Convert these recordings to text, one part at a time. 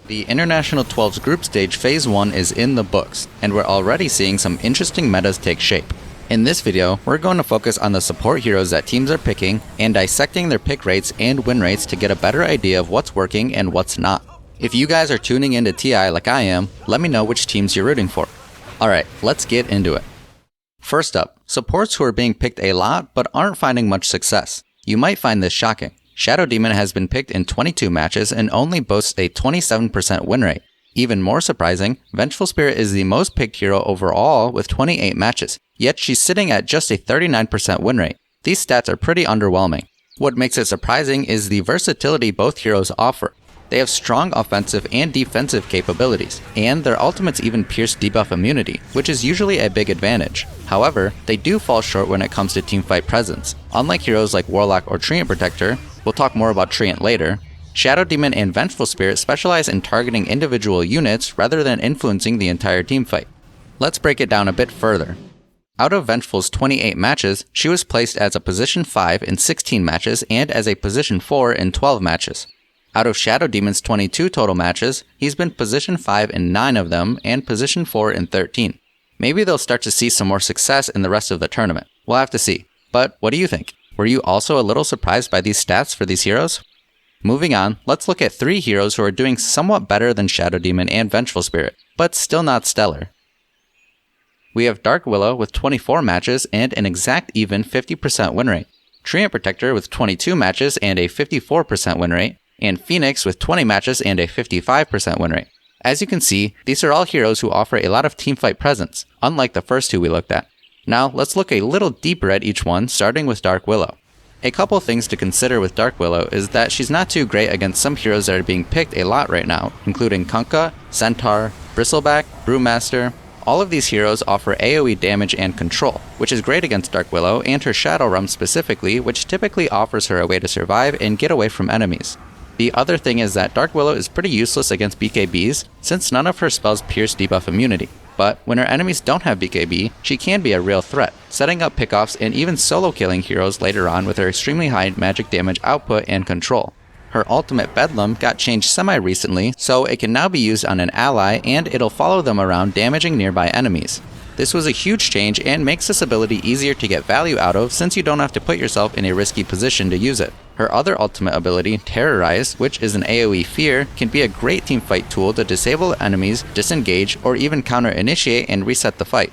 The International 12's group stage Phase 1 is in the books, and we're already seeing some interesting metas take shape. In this video, we're going to focus on the support heroes that teams are picking and dissecting their pick rates and win rates to get a better idea of what's working and what's not. If you guys are tuning into TI like I am, let me know which teams you're rooting for. Alright, let's get into it. First up, supports who are being picked a lot but aren't finding much success. You might find this shocking. Shadow Demon has been picked in 22 matches and only boasts a 27% win rate. Even more surprising, Vengeful Spirit is the most picked hero overall with 28 matches, yet she's sitting at just a 39% win rate. These stats are pretty underwhelming. What makes it surprising is the versatility both heroes offer. They have strong offensive and defensive capabilities, and their ultimates even pierce debuff immunity, which is usually a big advantage. However, they do fall short when it comes to teamfight presence. Unlike heroes like Warlock or Treant Protector, we'll talk more about Treant later, Shadow Demon and Vengeful Spirit specialize in targeting individual units rather than influencing the entire teamfight. Let's break it down a bit further. Out of Vengeful's 28 matches, she was placed as a position 5 in 16 matches and as a position 4 in 12 matches. Out of Shadow Demon's 22 total matches, he's been position 5 in 9 of them and position 4 in 13. Maybe they'll start to see some more success in the rest of the tournament. We'll have to see. But what do you think? Were you also a little surprised by these stats for these heroes? Moving on, let's look at 3 heroes who are doing somewhat better than Shadow Demon and Vengeful Spirit, but still not stellar. We have Dark Willow with 24 matches and an exact even 50% win rate, Treant Protector with 22 matches and a 54% win rate, and Phoenix with 20 matches and a 55% win rate. As you can see, these are all heroes who offer a lot of teamfight presence, unlike the first 2 we looked at. Now, let's look a little deeper at each one, starting with Dark Willow. A couple things to consider with Dark Willow is that she's not too great against some heroes that are being picked a lot right now, including Kunkka, Centaur, Bristleback, Brewmaster. All of these heroes offer AoE damage and control, which is great against Dark Willow and her Shadow Realm specifically, which typically offers her a way to survive and get away from enemies. The other thing is that Dark Willow is pretty useless against BKBs, since none of her spells pierce debuff immunity. But when her enemies don't have BKB, she can be a real threat, setting up pickoffs and even solo killing heroes later on with her extremely high magic damage output and control. Her ultimate Bedlam got changed semi-recently, so it can now be used on an ally and it'll follow them around damaging nearby enemies. This was a huge change and makes this ability easier to get value out of since you don't have to put yourself in a risky position to use it. Her other ultimate ability, Terrorize, which is an AoE fear, can be a great teamfight tool to disable enemies, disengage, or even counter-initiate and reset the fight.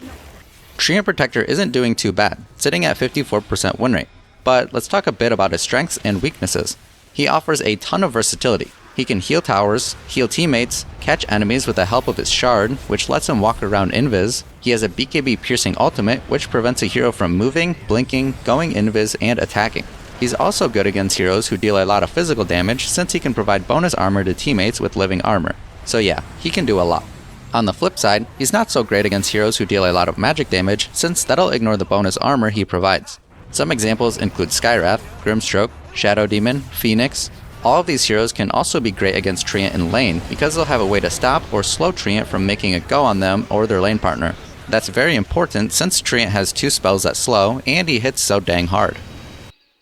Treant Protector isn't doing too bad, sitting at 54% win rate. But let's talk a bit about his strengths and weaknesses. He offers a ton of versatility. He can heal towers, heal teammates, catch enemies with the help of his shard, which lets him walk around invis. He has a BKB piercing ultimate, which prevents a hero from moving, blinking, going invis, and attacking. He's also good against heroes who deal a lot of physical damage since he can provide bonus armor to teammates with living armor. So yeah, he can do a lot. On the flip side, he's not so great against heroes who deal a lot of magic damage since that'll ignore the bonus armor he provides. Some examples include Skywrath, Grimstroke, Shadow Demon, Phoenix. All of these heroes can also be great against Treant in lane because they'll have a way to stop or slow Treant from making a go on them or their lane partner. That's very important since Treant has 2 spells that slow and he hits so dang hard.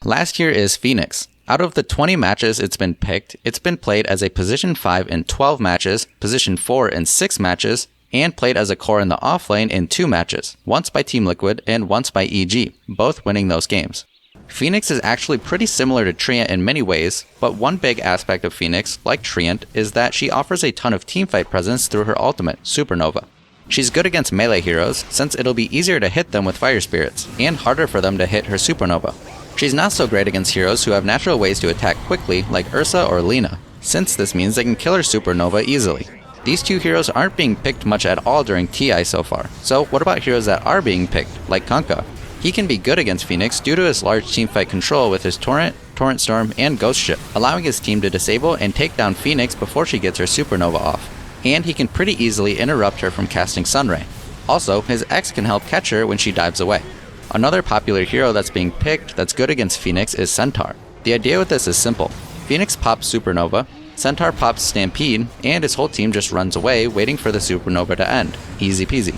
Last here is Phoenix. Out of the 20 matches it's been picked, it's been played as a position 5 in 12 matches, position 4 in 6 matches, and played as a core in the offlane in 2 matches, once by Team Liquid and once by EG, both winning those games. Phoenix is actually pretty similar to Treant in many ways, but one big aspect of Phoenix, like Treant, is that she offers a ton of teamfight presence through her ultimate, Supernova. She's good against melee heroes, since it'll be easier to hit them with Fire Spirits, and harder for them to hit her Supernova. She's not so great against heroes who have natural ways to attack quickly, like Ursa or Lina, since this means they can kill her Supernova easily. These 2 heroes aren't being picked much at all during TI so far, so what about heroes that are being picked, like Kunkka? He can be good against Phoenix due to his large teamfight control with his Torrent, Torrent Storm, and Ghost Ship, allowing his team to disable and take down Phoenix before she gets her Supernova off. And he can pretty easily interrupt her from casting Sunray. Also, his X can help catch her when she dives away. Another popular hero that's being picked that's good against Phoenix is Centaur. The idea with this is simple. Phoenix pops Supernova, Centaur pops Stampede, and his whole team just runs away waiting for the Supernova to end. Easy peasy.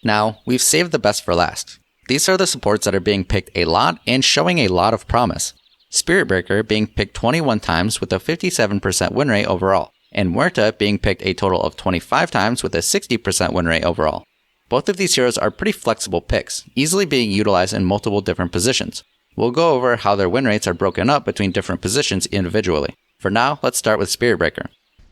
Now, we've saved the best for last. These are the supports that are being picked a lot and showing a lot of promise. Spirit Breaker being picked 21 times with a 57% win rate overall, and Muerta being picked a total of 25 times with a 60% win rate overall. Both of these heroes are pretty flexible picks, easily being utilized in multiple different positions. We'll go over how their win rates are broken up between different positions individually. For now, let's start with Spiritbreaker.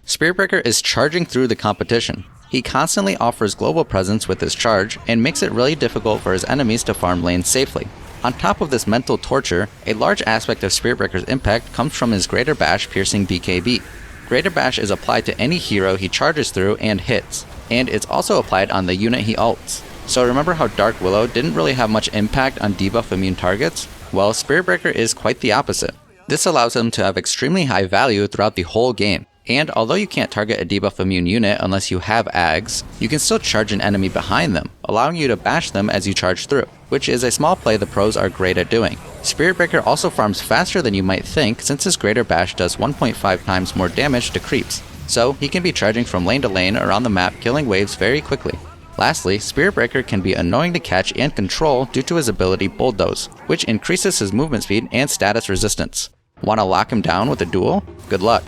Spiritbreaker is charging through the competition. He constantly offers global presence with his charge and makes it really difficult for his enemies to farm lanes safely. On top of this mental torture, a large aspect of Spiritbreaker's impact comes from his Greater Bash piercing BKB. Greater Bash is applied to any hero he charges through and hits, and it's also applied on the unit he ults. So remember how Dark Willow didn't really have much impact on debuff immune targets? Well, Spiritbreaker is quite the opposite. This allows him to have extremely high value throughout the whole game. And although you can't target a debuff immune unit unless you have Ags, you can still charge an enemy behind them, allowing you to bash them as you charge through, which is a small play the pros are great at doing. Spiritbreaker also farms faster than you might think since his Greater Bash does 1.5 times more damage to creeps, so he can be charging from lane to lane around the map killing waves very quickly. Lastly, Spiritbreaker can be annoying to catch and control due to his ability Bulldoze, which increases his movement speed and status resistance. Wanna lock him down with a duel? Good luck.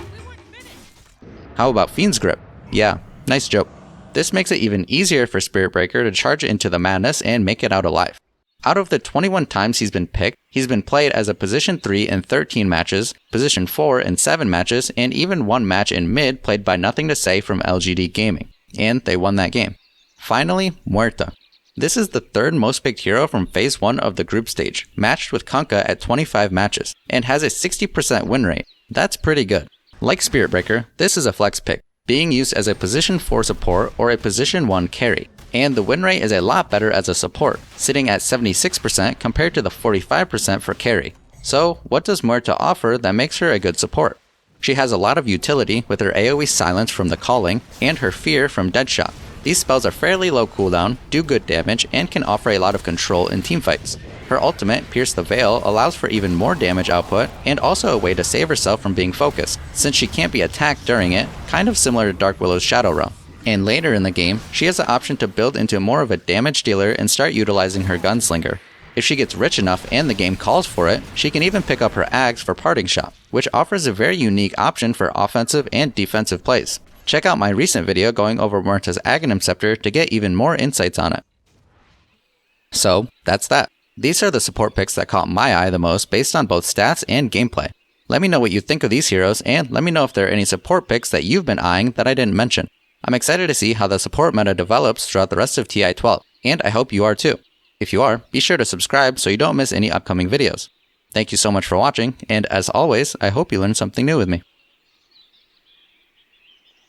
How about Fiend's Grip? Yeah, nice joke. This makes it even easier for Spiritbreaker to charge into the madness and make it out alive. Out of the 21 times he's been picked, he's been played as a position 3 in 13 matches, position 4 in 7 matches, and even one match in mid played by Nothing to Say from LGD Gaming. And they won that game. Finally, Muerta. This is the third most picked hero from Phase 1 of the group stage, matched with Kunkka at 25 matches, and has a 60% win rate. That's pretty good. Like Spiritbreaker, this is a flex pick, being used as a position 4 support or a position 1 carry, and the win rate is a lot better as a support, sitting at 76% compared to the 45% for carry. So what does Muerta offer that makes her a good support? She has a lot of utility with her AoE silence from the Calling and her Fear from Deadshot. These spells are fairly low cooldown, do good damage, and can offer a lot of control in teamfights. Her ultimate, Pierce the Veil, allows for even more damage output, and also a way to save herself from being focused, since she can't be attacked during it, kind of similar to Dark Willow's Shadow Realm. And later in the game, she has the option to build into more of a damage dealer and start utilizing her Gunslinger. If she gets rich enough and the game calls for it, she can even pick up her Ags for Parting Shot, which offers a very unique option for offensive and defensive plays. Check out my recent video going over Muerta's Aghanim Scepter to get even more insights on it. So, that's that. These are the support picks that caught my eye the most based on both stats and gameplay. Let me know what you think of these heroes, and let me know if there are any support picks that you've been eyeing that I didn't mention. I'm excited to see how the support meta develops throughout the rest of TI12, and I hope you are too. If you are, be sure to subscribe so you don't miss any upcoming videos. Thank you so much for watching, and as always, I hope you learned something new with me.